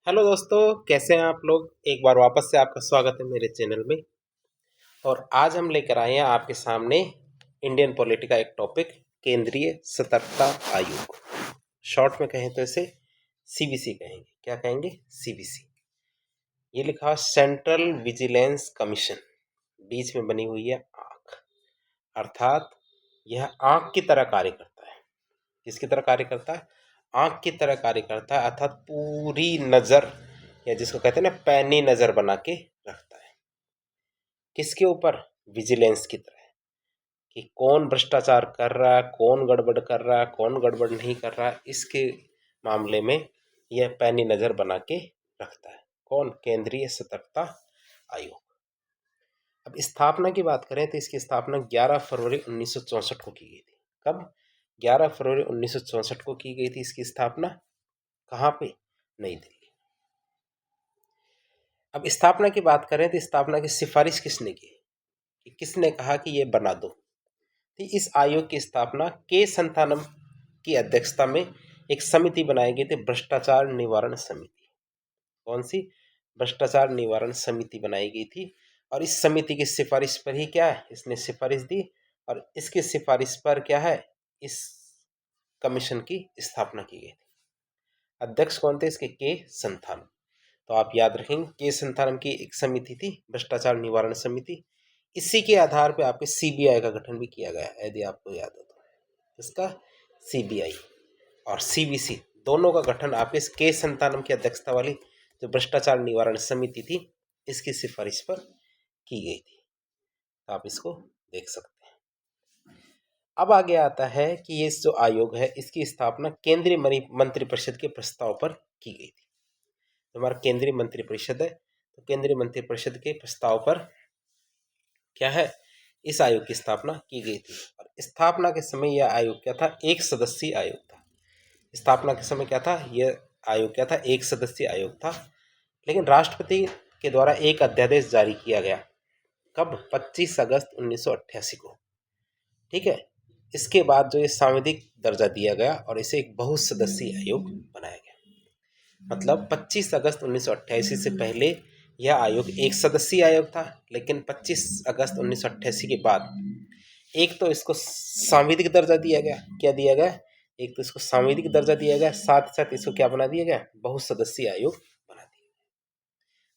Hello दोस्तों, कैसे हैं आप लोग। एक बार वापस से आपका स्वागत है मेरे चैनल में। और आज हम लेकर आए हैं आपके सामने इंडियन पॉलिटी का एक टॉपिक, केंद्रीय सतर्कता आयोग। शॉर्ट में कहें तो इसे सीबीसी कहेंगे। क्या कहेंगे? सीबीसी। ये लिखा हुआ सेंट्रल विजिलेंस कमीशन, बीच में बनी हुई है आंख, अर्थात यह आंख की तरह कार्य करता है। किसकी तरह कार्य करता है? आंख की तरह कार्य करता है, अर्थात पूरी नजर, या जिसको कहते हैं ना पैनी नजर बना के रखता है। किसके ऊपर? विजिलेंस की तरह, कि कौन भ्रष्टाचार कर रहा है, कौन गड़बड़ कर रहा है, कौन गड़बड़ नहीं कर रहा है, इसके मामले में यह पैनी नजर बना के रखता है। कौन? केंद्रीय सतर्कता आयोग। अब स्थापना की बात करें तो इसकी स्थापना 11 फरवरी 1964 को की गई थी। कब? 11 फरवरी 1964 को की गई थी इसकी स्थापना। कहाँ पे? नई दिल्ली। अब स्थापना की बात करें तो स्थापना की सिफारिश किसने की, कि किसने कहा कि ये बना दो। तो इस आयोग की स्थापना के संथानम की अध्यक्षता में एक समिति बनाई गई थी, भ्रष्टाचार निवारण समिति। कौन सी? भ्रष्टाचार निवारण समिति बनाई गई थी। और इस समिति की सिफारिश पर ही क्या है, इसने सिफारिश दी, और इसकी सिफारिश पर क्या है, इस कमीशन की स्थापना की गई थी। अध्यक्ष कौन थे इसके? के संथानम। तो आप याद रखेंगे, के संथानम की एक समिति थी, भ्रष्टाचार निवारण समिति। इसी के आधार पे आपके सीबीआई का गठन भी किया गया है, यदि आपको याद हो तो। इसका सीबीआई और सीबीसी दोनों का गठन आपके के संतानम की अध्यक्षता वाली जो भ्रष्टाचार निवारण समिति थी, इसकी सिफारिश पर की गई थी। तो आप इसको देख सकते हैं। अब आगे आता है कि ये जो आयोग है, इसकी स्थापना केंद्रीय मंत्रिपरिषद के प्रस्ताव पर की गई थी। तो हमारा केंद्रीय मंत्रिपरिषद है, तो केंद्रीय मंत्रिपरिषद के प्रस्ताव पर क्या है, इस आयोग की स्थापना की गई थी। और स्थापना के समय यह आयोग क्या था? एक सदस्यीय आयोग था। स्थापना के समय क्या था? यह आयोग क्या था? एक सदस्यीय आयोग था। लेकिन राष्ट्रपति के द्वारा एक अध्यादेश जारी किया गया। कब? 25 अगस्त 1988 को। ठीक है। इसके बाद जो ये सांविधिक दर्जा दिया गया और इसे एक बहुसदस्यीय आयोग बनाया गया। मतलब 25 अगस्त 1988 से पहले यह आयोग एक सदस्यीय आयोग था, लेकिन 25 अगस्त 1988 के बाद एक तो इसको सांविधिक दर्जा दिया गया। क्या दिया गया? एक तो इसको सांविधिक दर्जा दिया गया, साथ साथ इसको क्या बना दिया गया? बहुसदस्यीय आयोग बना दिया।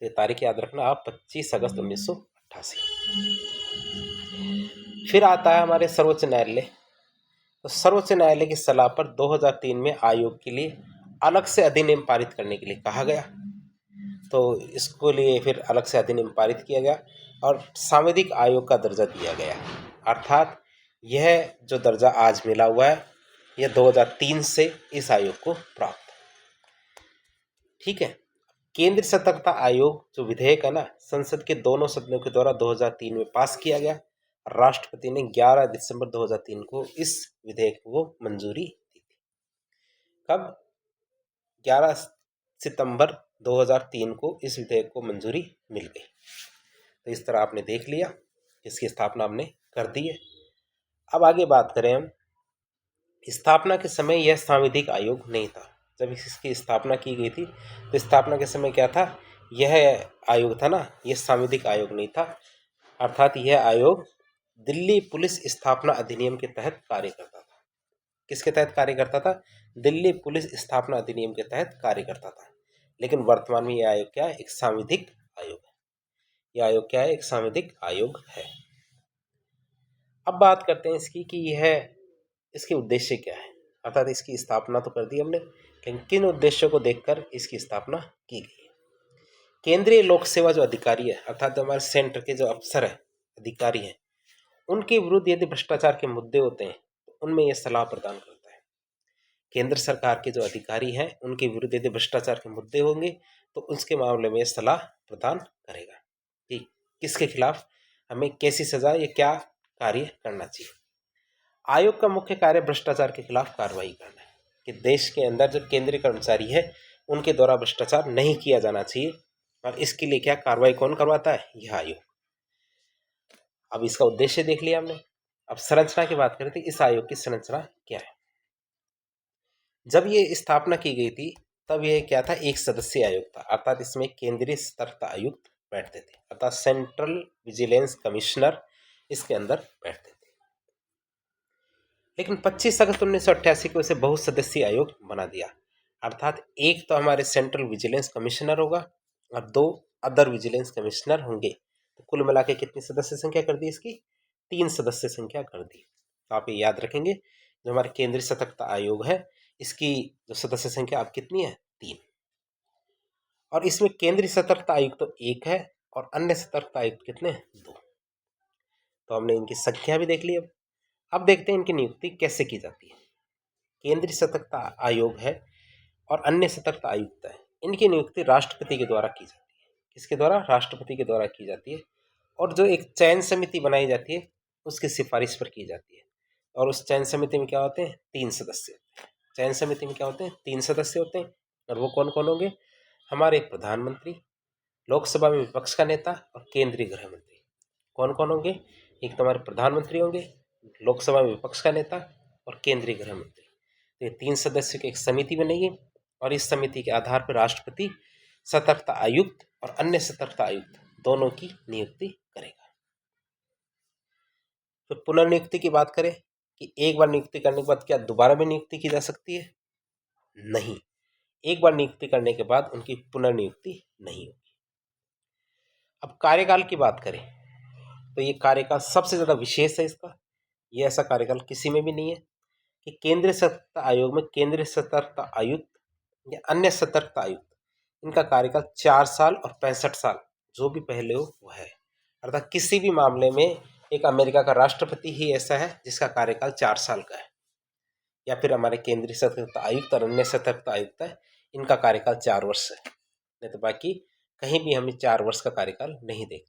तो ये तारीख याद रखना आप, 25 अगस्त 1988। फिर आता है हमारे सर्वोच्च न्यायालय। तो सर्वोच्च न्यायालय की सलाह पर 2003 में आयोग के लिए अलग से अधिनियम पारित करने के लिए कहा गया। तो इसको लिए फिर अलग से अधिनियम पारित किया गया और सांविधिक आयोग का दर्जा दिया गया। अर्थात यह जो दर्जा आज मिला हुआ है, यह 2003 से इस आयोग को प्राप्त है। ठीक है। केंद्रीय सतर्कता आयोग जो विधेयक है ना, संसद के दोनों सदनों के द्वारा 2003 में पास किया गया। राष्ट्रपति ने 11 दिसंबर 2003 को इस विधेयक को मंजूरी दी थी। कब? 11 सितंबर 2003 को इस विधेयक को मंजूरी मिल गई। तो इस तरह आपने देख लिया, इसकी स्थापना हमने कर दी है। अब आगे बात करें हम, स्थापना के समय यह सांविधिक आयोग नहीं था। जब इसकी स्थापना की गई थी तो स्थापना के समय क्या था? यह आयोग था ना, यह सांविधिक आयोग नहीं था। अर्थात यह आयोग दिल्ली पुलिस स्थापना अधिनियम के तहत कार्य करता था। किसके तहत कार्य करता था? दिल्ली पुलिस स्थापना अधिनियम के तहत कार्य करता था। लेकिन वर्तमान में यह आयोग क्या है? एक सांविधिक आयोग है। यह आयोग क्या है? एक सांविधिक आयोग है। अब बात करते हैं इसकी कि यह, इसके उद्देश्य क्या है। अर्थात इसकी स्थापना तो कर दी हमने, लेकिन किन उद्देश्यों को देखकर इसकी स्थापना की गई है। केंद्रीय लोक सेवा जो अधिकारी है, अर्थात हमारे सेंटर के जो अफसर है, अधिकारी हैं, उनके विरुद्ध यदि भ्रष्टाचार के मुद्दे होते हैं तो उनमें यह सलाह प्रदान करता है। केंद्र सरकार के जो अधिकारी हैं, उनके विरुद्ध यदि भ्रष्टाचार के मुद्दे होंगे तो उसके मामले में यह सलाह प्रदान करेगा कि किसके खिलाफ हमें कैसी सजा या क्या कार्य करना चाहिए। आयोग का मुख्य कार्य भ्रष्टाचार के खिलाफ कार्रवाई करना है, कि देश के अंदर जो केंद्रीय कर्मचारी है उनके द्वारा भ्रष्टाचार नहीं किया जाना चाहिए। और इसके लिए क्या कार्रवाई कौन करवाता है? यह आयोग। अब इसका उद्देश्य देख लिया हमने। अब संरचना की बात करें तो इस आयोग की संरचना क्या है। जब ये स्थापना की गई थी तब ये क्या था, एक सदस्यीय आयोग था, अर्थात इसमें केंद्रीय सतर्कता आयुक्त बैठते थे, अर्थात सेंट्रल विजिलेंस कमिश्नर इसके अंदर बैठते थे। लेकिन 25 अगस्त 1988 को इसे बहुसदस्यीय आयोग बना दिया, अर्थात एक तो हमारे सेंट्रल विजिलेंस कमिश्नर होगा और 2 अदर विजिलेंस कमिश्नर होंगे। तो कुल मिला के कितनी सदस्य संख्या कर दी इसकी, 3 सदस्य संख्या कर दी। तो आप ये याद रखेंगे, जो हमारे केंद्रीय सतर्कता आयोग है इसकी जो सदस्य संख्या अब कितनी है, 3। और इसमें केंद्रीय सतर्कता आयुक्त तो 1 है और अन्य सतर्कता आयुक्त कितने हैं, 2। तो हमने इनकी संख्या भी देख ली। अब देखते हैं इनकी नियुक्ति कैसे की जाती है। केंद्रीय सतर्कता आयोग है और अन्य सतर्कता आयुक्त है, इनकी नियुक्ति राष्ट्रपति के द्वारा की जाती है। किसके द्वारा, राष्ट्रपति के द्वारा की जाती है। और जो एक चयन समिति बनाई जाती है उसकी सिफारिश पर की जाती है। और उस चयन समिति में क्या होते हैं, 3 सदस्य। चयन समिति में क्या होते हैं, 3 सदस्य होते हैं। और वो कौन कौन होंगे, हमारे प्रधानमंत्री, लोकसभा में विपक्ष का नेता और केंद्रीय गृह मंत्री। कौन कौन होंगे, एक तो हमारे प्रधानमंत्री होंगे, लोकसभा में विपक्ष का नेता और केंद्रीय गृह मंत्री। तो ये 3 सदस्यों की एक समिति बनेगी और इस समिति के आधार पर राष्ट्रपति सतर्कता आयुक्त और अन्य सतर्कता आयुक्त दोनों की नियुक्ति करेगा। तो पुनर्नियुक्ति की बात करें कि एक बार नियुक्ति करने के बाद क्या दोबारा भी नियुक्ति की जा सकती है, नहीं। एक बार नियुक्ति करने के बाद उनकी पुनर्नियुक्ति नहीं होगी। अब कार्यकाल की बात करें तो ये कार्यकाल सबसे ज्यादा विशेष है इसका, ये ऐसा कार्यकाल किसी में भी नहीं है कि केंद्रीय सतर्कता आयोग में केंद्रीय सतर्कता आयुक्त या अन्य सतर्कता आयुक्त, इनका कार्यकाल 4 साल और 65 साल जो भी पहले हो वो है। अर्थात किसी भी मामले में एक अमेरिका का राष्ट्रपति ही ऐसा है जिसका कार्यकाल 4 साल का है, या फिर हमारे केंद्रीय सतर्कता आयुक्त और अन्य सतर्कता आयुक्त है, इनका कार्यकाल 4 वर्ष है। नहीं तो बाकी कहीं भी हमें 4 वर्ष का कार्यकाल नहीं देखते।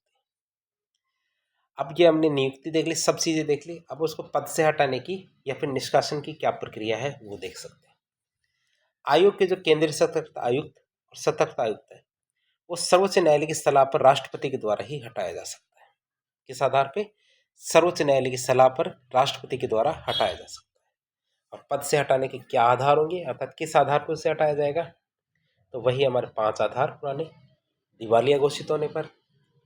अब ये हमने नियुक्ति देख ली, सब चीजें देख ली। अब उसको पद से हटाने की या फिर निष्कासन की क्या प्रक्रिया है वो देख सकते हैं। आयोग के जो केंद्रीय सतर्कता आयुक्त और सतर्कता आयुक्त है वो सर्वोच्च न्यायालय की सलाह पर राष्ट्रपति के द्वारा ही हटाया जा सकता है। किस आधार पे, सर्वोच्च न्यायालय की सलाह पर राष्ट्रपति के द्वारा हटाया जा सकता है। और पद से हटाने के क्या आधार होंगे, अर्थात किस आधार पर उसे हटाया जाएगा, तो वही हमारे 5 आधार पुराने, दिवालिया घोषित होने पर,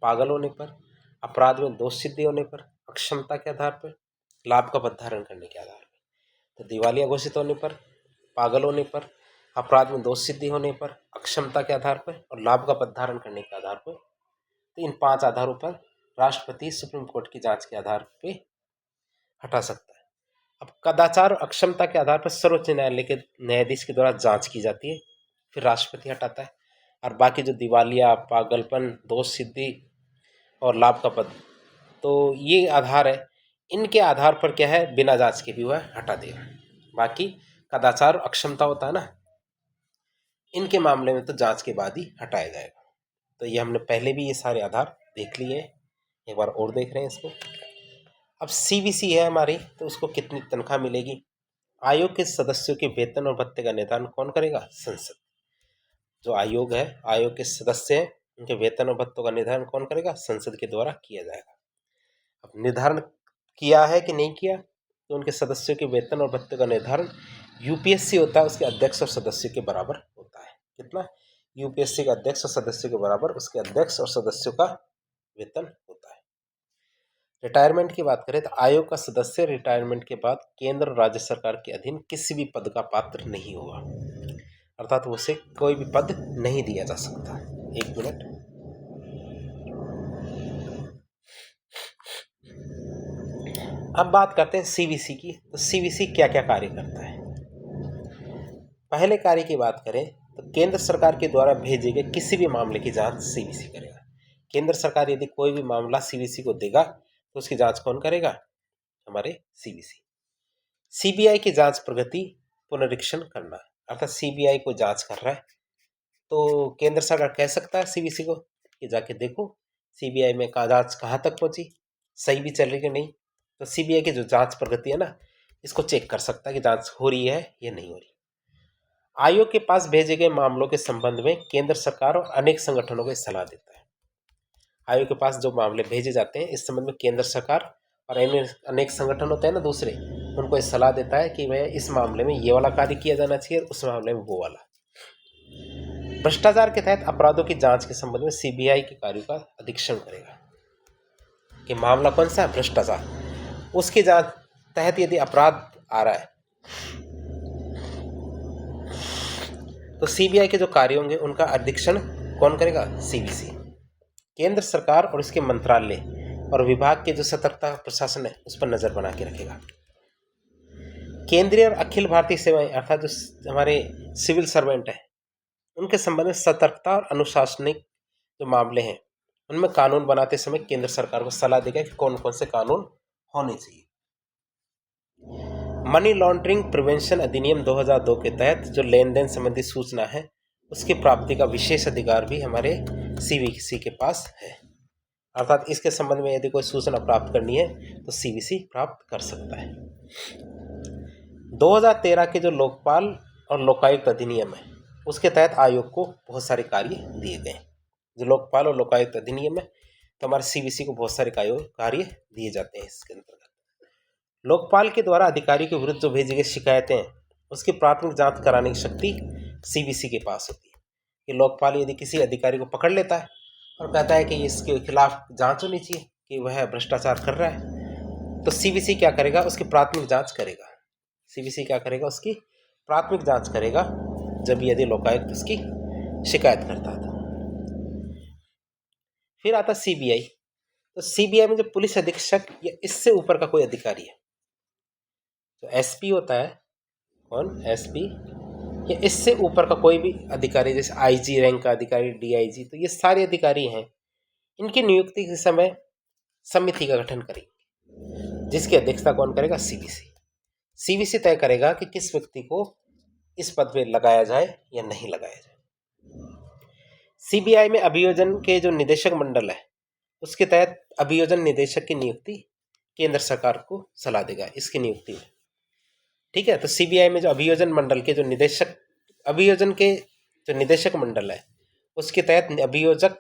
पागल होने पर, अपराध में दोष सिद्धि होने पर, अक्षमता के आधार पर, लाभ का पद धारण करने के आधार पर। तो दिवालिया घोषित होने पर, पागल होने पर, अपराध में दोष सिद्धि होने पर, अक्षमता के आधार पर और लाभ का पद धारण करने के आधार पर, तो इन 5 आधारों पर राष्ट्रपति सुप्रीम कोर्ट की जांच के आधार पे हटा सकता है। अब कदाचार और अक्षमता के आधार पर सर्वोच्च न्यायालय के न्यायाधीश के द्वारा जांच की जाती है, फिर राष्ट्रपति हटाता है। और बाकी जो दिवालिया, पागलपन, दोष सिद्धि और लाभ का पद, तो ये आधार है, इनके आधार पर क्या है, बिना जांच के भी वह हटा देगा। बाकी कदाचार और अक्षमता होता है ना, इनके मामले में तो जांच के बाद ही हटाया जाएगा। तो ये हमने पहले भी ये सारे आधार देख लिए, एक बार और देख रहे हैं इसको। अब सीवीसी है हमारी, तो उसको कितनी तनख्वाह मिलेगी। आयोग के सदस्यों के वेतन और भत्ते का निर्धारण कौन करेगा, संसद। जो आयोग है, आयोग के सदस्य हैं, उनके वेतन और भत्तों का निर्धारण कौन करेगा, संसद के द्वारा किया जाएगा। अब निर्धारण किया है कि नहीं किया, तो उनके सदस्यों के वेतन और भत्ते का निर्धारण यूपीएससी होता है, उसके अध्यक्ष और सदस्यों के बराबर होता है। कितना, यूपीएससी का अध्यक्ष और सदस्यों के बराबर उसके अध्यक्ष और सदस्यों का वेतन होता है। रिटायरमेंट की बात करें तो आयोग का सदस्य रिटायरमेंट के बाद केंद्र और राज्य सरकार के अधीन किसी भी पद का पात्र नहीं होगा, अर्थात उसे कोई भी पद नहीं दिया जा सकता। एक मिनट, अब बात करते हैं सीवीसी की। तो सीवीसी क्या क्या कार्य करता है। पहले कार्य की बात करें तो केंद्र सरकार के द्वारा भेजे गए किसी भी मामले की जांच सीवीसी करेगा। केंद्र सरकार यदि कोई भी मामला सीवीसी को देगा तो उसकी जांच कौन करेगा, हमारे सीवीसी। सीबीआई की जांच प्रगति पुनरीक्षण करना, अर्थात सीबीआई को जांच कर रहा है तो केंद्र सरकार कह सकता है सीवीसी को कि जाके देखो सीबीआई में जांच कहाँ तक पहुंची, सही भी चल रही कि नहीं। तो सीबीआई की जो जांच प्रगति है ना, इसको चेक कर सकता है कि जांच हो रही है या नहीं हो रही। आयोग के पास भेजे गए मामलों के संबंध में केंद्र सरकार और अनेक संगठनों को सलाह देता है। आयोग के पास जो मामले भेजे जाते हैं इस संबंध में केंद्र सरकार और अनेक संगठन होते हैं ना दूसरे, उनको सलाह देता है कि वह इस मामले में ये वाला कार्य किया जाना चाहिए, उस मामले में वो वाला। भ्रष्टाचार के तहत अपराधों की जांच के संबंध में सीबीआई के कार्यों का अधीक्षण करेगा। कि मामला कौन सा है? भ्रष्टाचार। उसकी जांच तहत यदि अपराध आ रहा है तो सीबीआई के जो कार्य होंगे उनका अधीक्षण कौन करेगा? सीबीसी। केंद्र सरकार और इसके मंत्रालय और विभाग के जो सतर्कता प्रशासन है उस पर नजर बना के रखेगा। केंद्रीय और अखिल भारतीय सेवाएं अर्थात जो हमारे सिविल सर्वेंट है उनके संबंध में सतर्कता और अनुशासनिक जो मामले हैं उनमें कानून बनाते समय केंद्र सरकार को सलाह देगा कि कौन कौन से कानून होने चाहिए। मनी लॉन्ड्रिंग प्रिवेंशन अधिनियम 2002 के तहत जो लेन देन संबंधी सूचना है उसकी प्राप्ति का विशेष अधिकार भी हमारे सीबीसी के पास है। अर्थात इसके संबंध में यदि कोई सूचना प्राप्त करनी है तो सीबीसी प्राप्त कर सकता है। 2013 के जो लोकपाल और लोकायुक्त अधिनियम है उसके तहत आयोग को बहुत सारे कार्य दिए गए। जो लोकपाल और लोकायुक्त अधिनियम है तो हमारे सीबीसी को बहुत सारे कार्य दिए जाते हैं। इसके अंतर्गत लोकपाल के द्वारा अधिकारी के विरुद्ध जो भेजी गई शिकायतें हैं उसकी प्राथमिक जांच कराने की शक्ति सीबीसी के पास होती है। कि लोकपाल यदि किसी अधिकारी को पकड़ लेता है और कहता है कि इसके खिलाफ जांच होनी चाहिए कि वह भ्रष्टाचार कर रहा है तो सीबीसी क्या करेगा? उसकी प्राथमिक जांच करेगा। सीबीसी क्या करेगा? उसकी प्राथमिक जांच करेगा जब यदि लोकायुक्त उसकी शिकायत करता था। फिर आता सीबीआई। तो सीबीआई में जो पुलिस अधीक्षक या इससे ऊपर का कोई अधिकारी है तो एसपी होता है। कौन? एसपी या इससे ऊपर का कोई भी अधिकारी जैसे आईजी रैंक का अधिकारी, डीआईजी, तो ये सारे अधिकारी हैं। इनकी नियुक्ति के समय समिति का गठन करेंगे जिसकी अध्यक्षता कौन करेगा? सीबीसी। सीबीसी तय करेगा कि किस व्यक्ति को इस पद पे लगाया जाए या नहीं लगाया जाए। सीबीआई में अभियोजन के जो निदेशक मंडल है उसके तहत अभियोजन निदेशक की नियुक्ति केंद्र सरकार को सलाह देगा इसकी नियुक्ति में। ठीक है। तो सीबीआई में जो अभियोजन मंडल के जो अभियोजन के जो निदेशक मंडल है उसके तहत अभियोजक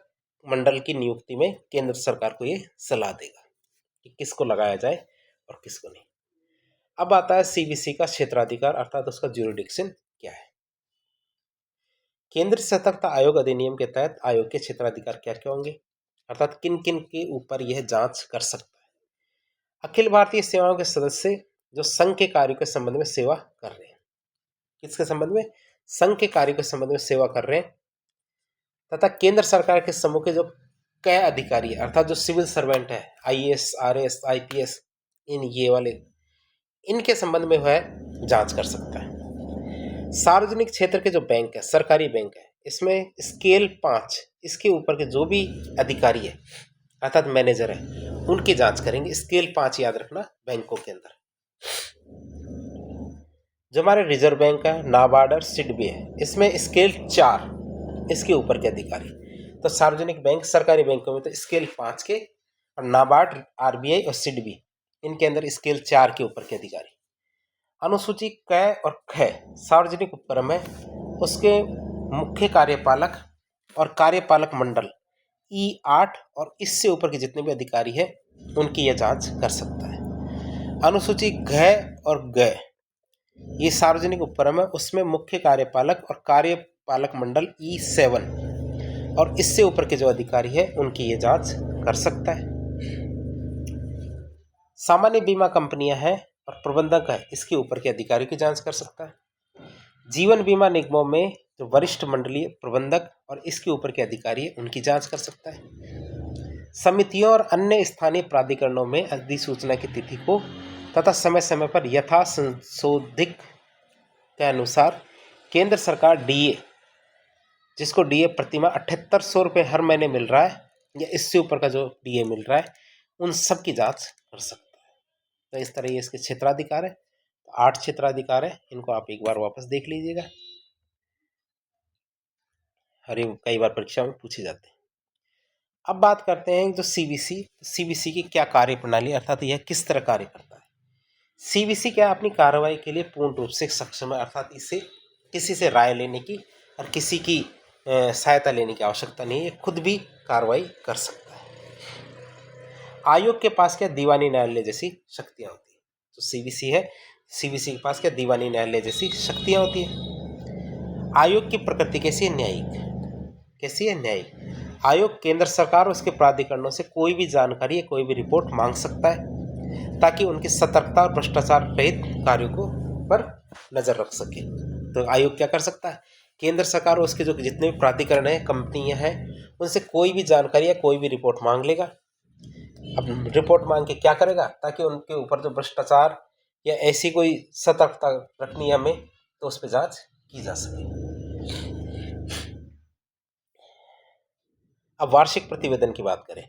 मंडल की नियुक्ति में केंद्र सरकार को ये सलाह देगा कि किसको लगाया जाए और किसको नहीं। अब आता है सीबीसी का क्षेत्राधिकार अर्थात उसका ज्यूरिडिक्शन क्या है। केंद्रीय सतर्कता आयोग अधिनियम के तहत आयोग के क्षेत्राधिकार क्या क्या होंगे अर्थात किन किन के ऊपर यह जांच कर सकता है। अखिल भारतीय सेवाओं के सदस्य जो संघ के कार्यों के संबंध में सेवा कर रहे हैं। किसके संबंध में? संघ के कार्यों के संबंध में सेवा कर रहे हैं। तथा केंद्र सरकार के समूह के जो कई अधिकारी है अर्थात जो सिविल सर्वेंट है आईएएस, आरएएस, आईपीएस, ये वाले इनके संबंध में वह जांच कर सकता है। सार्वजनिक क्षेत्र के जो बैंक है, सरकारी बैंक है, इसमें स्केल 5 इसके ऊपर के जो भी अधिकारी है अर्थात मैनेजर है उनकी जांच करेंगे। स्केल 5 याद रखना बैंकों के अंदर। जो हमारे रिजर्व बैंक है, नाबार्ड और सिडबी है, इसमें स्केल 4 इसके ऊपर के अधिकारी। तो सार्वजनिक बैंक, सरकारी बैंकों में तो स्केल 5 के और नाबार्ड, आरबीआई और सिडबी इनके अंदर स्केल 4 के ऊपर के अधिकारी। अनुसूची क और ख सार्वजनिक उपक्रम है उसके मुख्य कार्यपालक और कार्यपालक मंडल E8 और इससे ऊपर के जितने भी अधिकारी हैं उनकी यह जांच कर सकता है। अनुसूची घ और ग ये सार्वजनिक उपक्रम है उसमें मुख्य कार्यपालक और कार्यपालक मंडल E7 और इससे ऊपर के जो अधिकारी है उनकी ये जांच कर सकता है। सामान्य बीमा कंपनियां हैं और प्रबंधक है इसके ऊपर के अधिकारी की जांच कर सकता है। जीवन बीमा निगमों में जो वरिष्ठ मंडलीय प्रबंधक और इसके ऊपर के अधिकारी है उनकी जांच कर सकता है। समितियों और अन्य स्थानीय प्राधिकरणों में अधिसूचना की तिथि को तथा समय समय पर यथा संशोधित के अनुसार केंद्र सरकार डीए, जिसको डीए प्रतिमाह 7800 रुपये हर महीने मिल रहा है या इससे ऊपर का जो डीए मिल रहा है उन सब की जांच कर सकता है। तो इस तरह ये इसके क्षेत्राधिकार है। तो 8 क्षेत्राधिकार है, इनको आप एक बार वापस देख लीजिएगा। अरे कई बार परीक्षा में पूछे जाते हैं। अब बात करते हैं जो सीबीसी की क्या कार्य प्रणाली अर्थात यह किस तरह कार्य करता है। सीबीसी क्या अपनी कार्रवाई के लिए पूर्ण रूप से सक्षम है अर्थात इसे किसी से राय लेने की और किसी की सहायता लेने की आवश्यकता नहीं है, खुद भी कार्रवाई कर सकता है। आयोग के पास क्या दीवानी न्यायालय जैसी शक्तियां होती है। तो सीबीसी है, सीबीसी के पास क्या दीवानी न्यायालय जैसी शक्तियां होती है। आयोग की प्रकृति कैसी है? न्यायिक। कैसी है? न्यायिक। आयोग केंद्र सरकार और उसके प्राधिकरणों से कोई भी जानकारी या कोई भी रिपोर्ट मांग सकता है ताकि उनकी सतर्कता और भ्रष्टाचार रहित कार्यों को पर नजर रख सके। तो आयोग क्या कर सकता है? केंद्र सरकार और उसके जो जितने भी प्राधिकरण हैं, कंपनियां हैं, उनसे कोई भी जानकारी या कोई भी रिपोर्ट मांग लेगा। अब रिपोर्ट मांग के क्या करेगा? ताकि उनके ऊपर जो भ्रष्टाचार या ऐसी कोई सतर्कता रखनी है हमें, तो उस पर जांच की जा सके। अब वार्षिक प्रतिवेदन की बात करें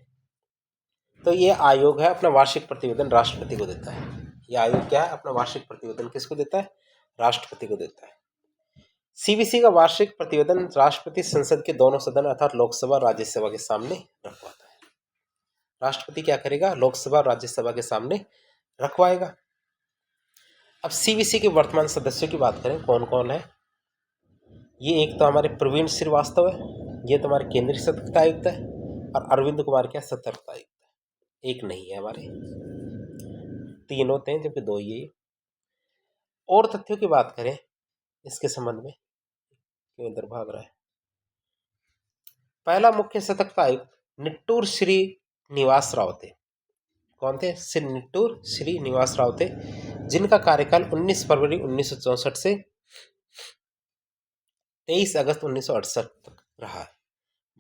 तो ये आयोग है अपना वार्षिक प्रतिवेदन राष्ट्रपति को देता है। ये आयोग क्या है? अपना वार्षिक प्रतिवेदन किसको देता है? राष्ट्रपति को देता है। सीबीसी का वार्षिक प्रतिवेदन राष्ट्रपति संसद के दोनों सदन अर्थात लोकसभा और राज्यसभा के सामने रखवाता है। राष्ट्रपति क्या करेगा? लोकसभा और राज्यसभा के सामने रखवाएगा। अब सीबीसी के वर्तमान सदस्यों की बात करें कौन कौन है? ये एक तो हमारे प्रवीण श्रीवास्तव है, ये तो हमारे केंद्रीय सतर्कता आयुक्त है, और अरविंद कुमार क्या सतर्कता आयुक्त है। एक नहीं है हमारे, 3 होते हैं जबकि 2 ये। और तथ्यों की बात करें इसके संबंध में, क्यों इधर भाग रहा है? पहला मुख्य सतर्कता आयुक्त निट्टूर श्री निवास राव थे। कौन थे? श्री निट्टूर श्री निवास राव थे, जिनका कार्यकाल 19 फरवरी 1964 से 23 अगस्त 1968 तक रहा है।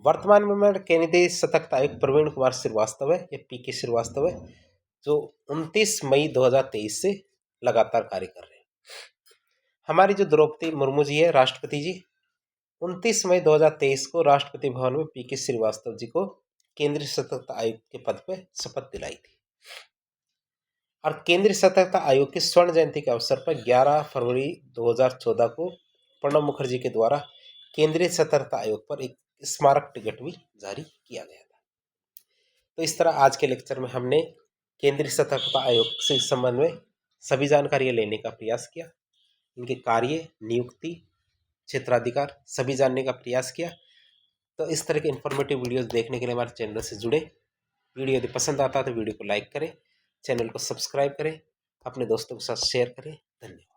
वर्तमान में हमारे केंद्रीय सतर्कता आयुक्त प्रवीण कुमार श्रीवास्तव है या पीके श्रीवास्तव है, जो 29 मई 2023 से लगातार कार्य कर रहे हैं। हमारी जो द्रौपदी मुर्मू जी है, राष्ट्रपति जी, 29 मई 2023 को राष्ट्रपति भवन में पीके श्रीवास्तव जी को केंद्रीय सतर्कता आयुक्त के पद पर शपथ दिलाई थी। और केंद्रीय सतर्कता आयोग की स्वर्ण जयंती के अवसर पर 11 फरवरी 2014 को प्रणब मुखर्जी के द्वारा केंद्रीय सतर्कता आयोग पर एक स्मारक टिकट भी जारी किया गया था। तो इस तरह आज के लेक्चर में हमने केंद्रीय सतर्कता आयोग से संबंध में सभी जानकारियां लेने का प्रयास किया, इनके कार्य, नियुक्ति, क्षेत्राधिकार सभी जानने का प्रयास किया। तो इस तरह के इन्फॉर्मेटिव वीडियोस देखने के लिए हमारे चैनल से जुड़े। वीडियो यदि पसंद आता है तो वीडियो को लाइक करें, चैनल को सब्सक्राइब करें, अपने दोस्तों के साथ शेयर करें। धन्यवाद।